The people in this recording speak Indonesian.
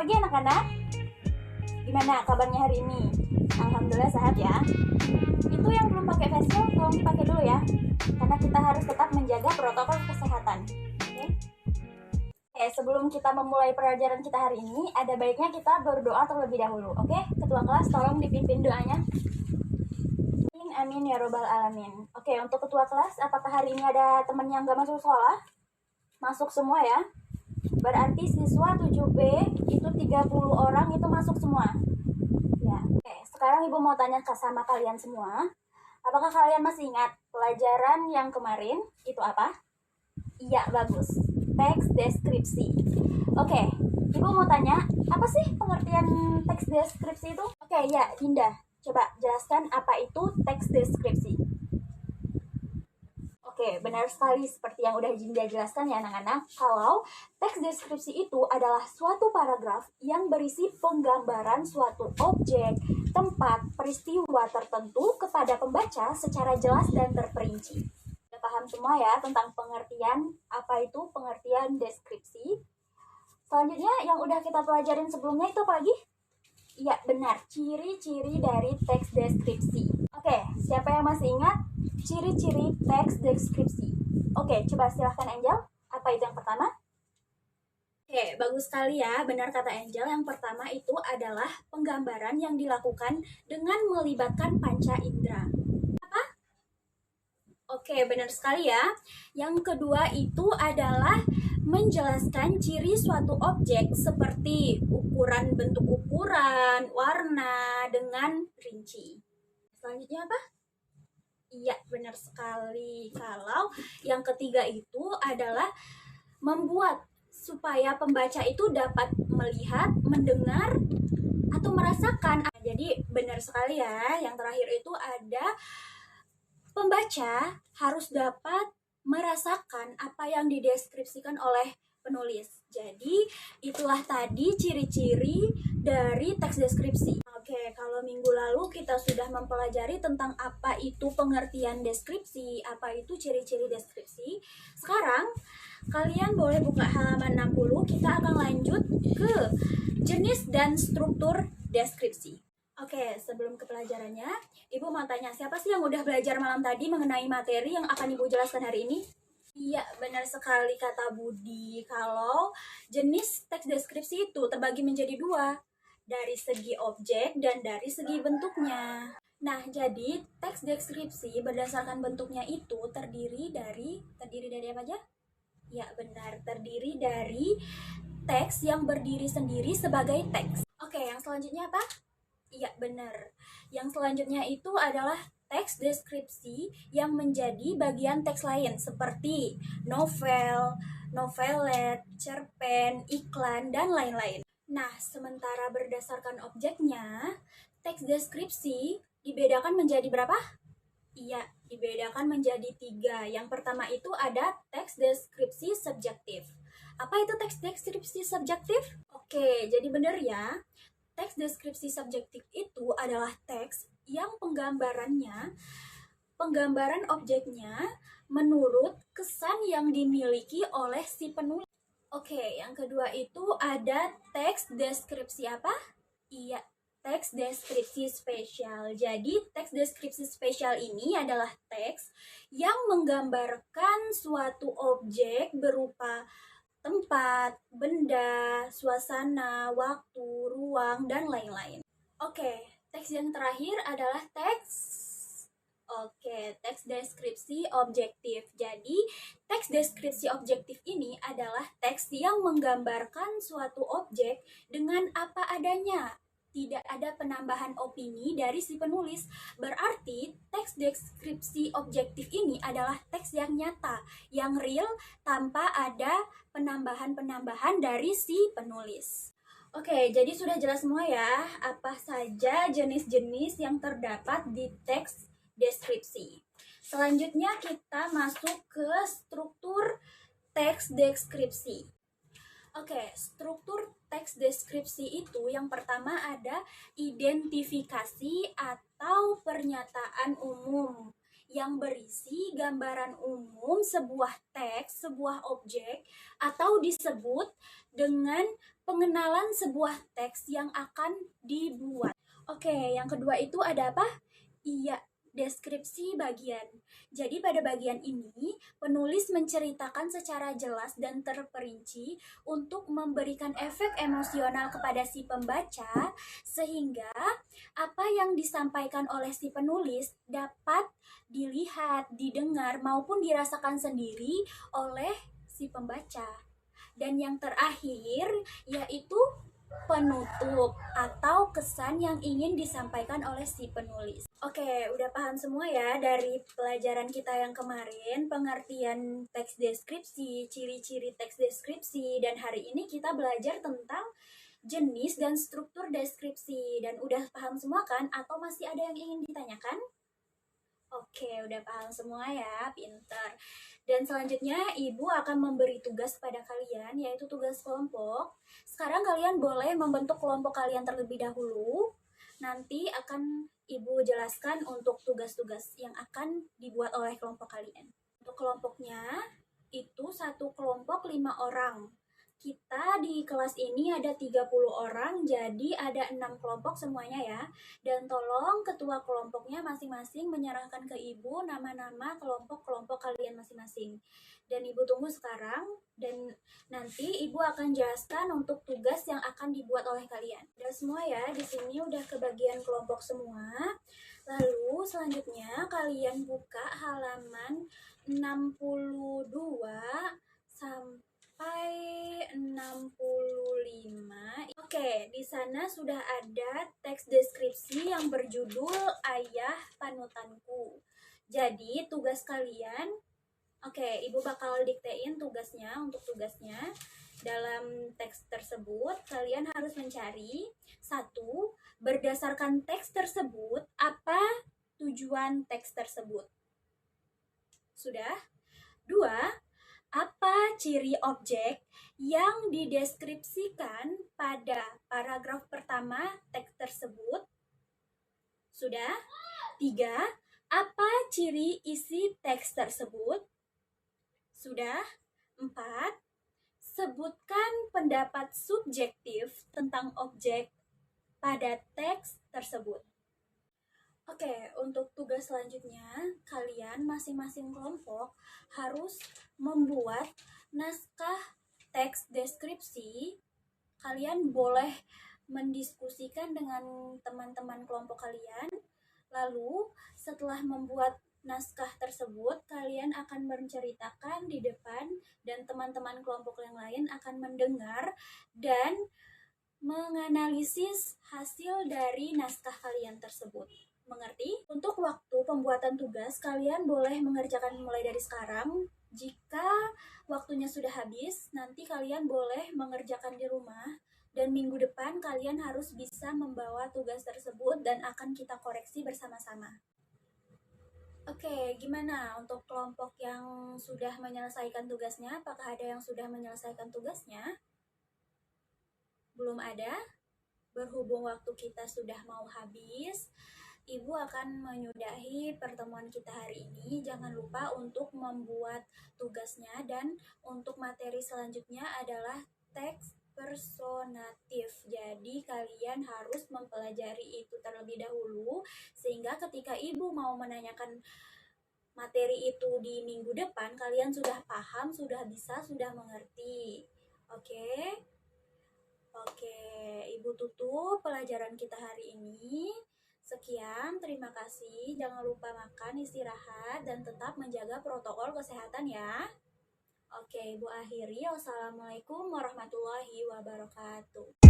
pagi anak-anak. Gimana kabarnya hari ini? Alhamdulillah sehat ya. Itu yang belum pakai face shield tolong dipakai dulu ya. Karena kita harus tetap menjaga protokol kesehatan. Oke? Oke, sebelum kita memulai pelajaran kita hari ini, ada baiknya kita berdoa terlebih dahulu. Oke? Ketua kelas tolong dipimpin doanya. Amin ya robbal alamin. Oke, untuk ketua kelas, apakah hari ini ada teman yang gak masuk sekolah? Masuk semua ya. Berarti siswa 7B itu 30 orang itu masuk semua. Ya. Oke, sekarang Ibu mau tanya sama kalian semua. Apakah kalian masih ingat pelajaran yang kemarin itu apa? Iya, bagus. Teks deskripsi. Oke, Ibu mau tanya, apa sih pengertian teks deskripsi itu? Oke, ya, Dinda. Coba jelaskan apa itu teks deskripsi. Oke, benar sekali seperti yang udah Dinda jelaskan ya anak-anak. Kalau teks deskripsi itu adalah suatu paragraf yang berisi penggambaran suatu objek, tempat, peristiwa tertentu kepada pembaca secara jelas dan terperinci. Sudah paham semua ya tentang pengertian apa itu pengertian deskripsi. Selanjutnya yang udah kita pelajarin sebelumnya itu apa lagi? Iya, benar. Ciri-ciri dari teks deskripsi. Oke, siapa yang masih ingat ciri-ciri teks deskripsi? Oke, coba silahkan Angel. Apa itu yang pertama? Oke, bagus sekali ya. Benar kata Angel. Yang pertama itu adalah penggambaran yang dilakukan dengan melibatkan panca indera. Apa? Oke, benar sekali ya. Yang kedua itu adalah menjelaskan ciri suatu objek seperti ukuran, bentuk ukuran, warna dengan rinci. Selanjutnya apa? Iya, benar sekali. Kalau yang ketiga itu adalah membuat supaya pembaca itu dapat melihat, mendengar, atau merasakan. Jadi benar sekali ya. Yang terakhir itu ada pembaca harus dapat merasakan apa yang dideskripsikan oleh penulis. Jadi, itulah tadi ciri-ciri dari teks deskripsi. Oke, kalau minggu lalu kita sudah mempelajari tentang apa itu pengertian deskripsi, apa itu ciri-ciri deskripsi. Sekarang, kalian boleh buka halaman 60, kita akan lanjut ke jenis dan struktur deskripsi. Oke, sebelum ke pelajarannya, Ibu mau tanya, siapa sih yang udah belajar malam tadi mengenai materi yang akan Ibu jelaskan hari ini? Iya, benar sekali kata Budi. Kalau jenis teks deskripsi itu terbagi menjadi dua, dari segi objek dan dari segi bentuknya. Nah, jadi teks deskripsi berdasarkan bentuknya itu terdiri dari apa aja? Ya, benar, terdiri dari teks yang berdiri sendiri sebagai teks. Oke, yang selanjutnya apa? Iya, benar. Yang selanjutnya itu adalah teks deskripsi yang menjadi bagian teks lain seperti novel, novelet, cerpen, iklan, dan lain-lain. Nah, sementara berdasarkan objeknya, teks deskripsi dibedakan menjadi berapa? Iya, dibedakan menjadi 3. Yang pertama itu ada teks deskripsi subjektif. Apa itu teks deskripsi subjektif? Oke, jadi benar ya. Teks deskripsi subjektif itu adalah teks yang penggambaran objeknya menurut kesan yang dimiliki oleh si penulis. Oke, yang kedua itu ada teks deskripsi apa? Iya, teks deskripsi spesial. Jadi, teks deskripsi spesial ini adalah teks yang menggambarkan suatu objek berupa tempat, benda, suasana, waktu, ruang, dan lain-lain. Oke, teks yang terakhir adalah teks deskripsi objektif. Jadi, teks deskripsi objektif ini adalah teks yang menggambarkan suatu objek dengan apa adanya. Tidak ada penambahan opini dari si penulis. Berarti teks deskripsi objektif ini adalah teks yang nyata, yang real, tanpa ada penambahan-penambahan dari si penulis. Oke, jadi sudah jelas semua ya apa saja jenis-jenis yang terdapat di teks deskripsi. Selanjutnya kita masuk ke struktur teks deskripsi. Oke, struktur teks deskripsi itu yang pertama ada identifikasi atau pernyataan umum. yang berisi gambaran umum sebuah teks, sebuah objek, atau disebut dengan pengenalan sebuah teks yang akan dibuat. Oke, yang kedua itu ada apa? Iya, deskripsi bagian. Jadi pada bagian ini, penulis menceritakan secara jelas dan terperinci untuk memberikan efek emosional kepada si pembaca, sehingga apa yang disampaikan oleh si penulis dapat dilihat, didengar, maupun dirasakan sendiri oleh si pembaca. Dan yang terakhir yaitu penutup atau kesan yang ingin disampaikan oleh si penulis. Oke, udah paham semua ya dari pelajaran kita yang kemarin, pengertian teks deskripsi, ciri-ciri teks deskripsi, dan hari ini kita belajar tentang jenis dan struktur deskripsi. Dan udah paham semua kan? Atau masih ada yang ingin ditanyakan? Oke, udah paham semua ya, pinter. Dan selanjutnya Ibu akan memberi tugas pada kalian, yaitu tugas kelompok. Sekarang kalian boleh membentuk kelompok kalian terlebih dahulu. Nanti akan Ibu jelaskan untuk tugas-tugas yang akan dibuat oleh kelompok kalian. Untuk kelompoknya, itu satu kelompok 5 orang. Kita di kelas ini ada 30 orang, jadi ada 6 kelompok semuanya ya. Dan tolong ketua kelompoknya masing-masing menyerahkan ke Ibu nama-nama kelompok-kelompok kalian masing-masing. Dan Ibu tunggu sekarang, dan nanti Ibu akan jelaskan untuk tugas yang akan dibuat oleh kalian. Udah semua ya, di sini udah kebagian kelompok semua. Lalu selanjutnya kalian buka halaman 62 sampai 65. Oke, di sana sudah ada teks deskripsi yang berjudul Ayah Panutanku. Jadi, tugas kalian, Ibu bakal diktein tugasnya. Untuk tugasnya, dalam teks tersebut, kalian harus mencari, 1. Berdasarkan teks tersebut, apa tujuan teks tersebut? Sudah? 2. Apa ciri objek yang dideskripsikan pada paragraf pertama teks tersebut? Sudah? 3. Apa ciri isi teks tersebut? Sudah? 4. Sebutkan pendapat subjektif tentang objek pada teks tersebut. Oke, untuk tugas selanjutnya, kalian masing-masing kelompok harus membuat naskah teks deskripsi. Kalian boleh mendiskusikan dengan teman-teman kelompok kalian. Lalu, setelah membuat naskah tersebut, kalian akan menceritakan di depan dan teman-teman kelompok yang lain akan mendengar dan menganalisis hasil dari naskah kalian tersebut. Mengerti? Untuk waktu pembuatan tugas, kalian boleh mengerjakan mulai dari sekarang. Jika waktunya sudah habis, nanti kalian boleh mengerjakan di rumah. Dan minggu depan kalian harus bisa membawa tugas tersebut dan akan kita koreksi bersama-sama. Oke, gimana untuk kelompok yang sudah menyelesaikan tugasnya? Apakah ada yang sudah menyelesaikan tugasnya? Belum ada? Berhubung waktu kita sudah mau habis, Ibu akan menyudahi pertemuan kita hari ini. Jangan lupa untuk membuat tugasnya, dan untuk materi selanjutnya adalah teks personatif. Jadi kalian harus mempelajari itu terlebih dahulu, sehingga ketika Ibu mau menanyakan materi itu di minggu depan, kalian sudah paham, sudah bisa, sudah mengerti. Oke? Oke, Ibu tutup pelajaran kita hari ini. Sekian, terima kasih. Jangan lupa makan, istirahat, dan tetap menjaga protokol kesehatan ya. Oke, Ibu akhiri. Wassalamualaikum warahmatullahi wabarakatuh.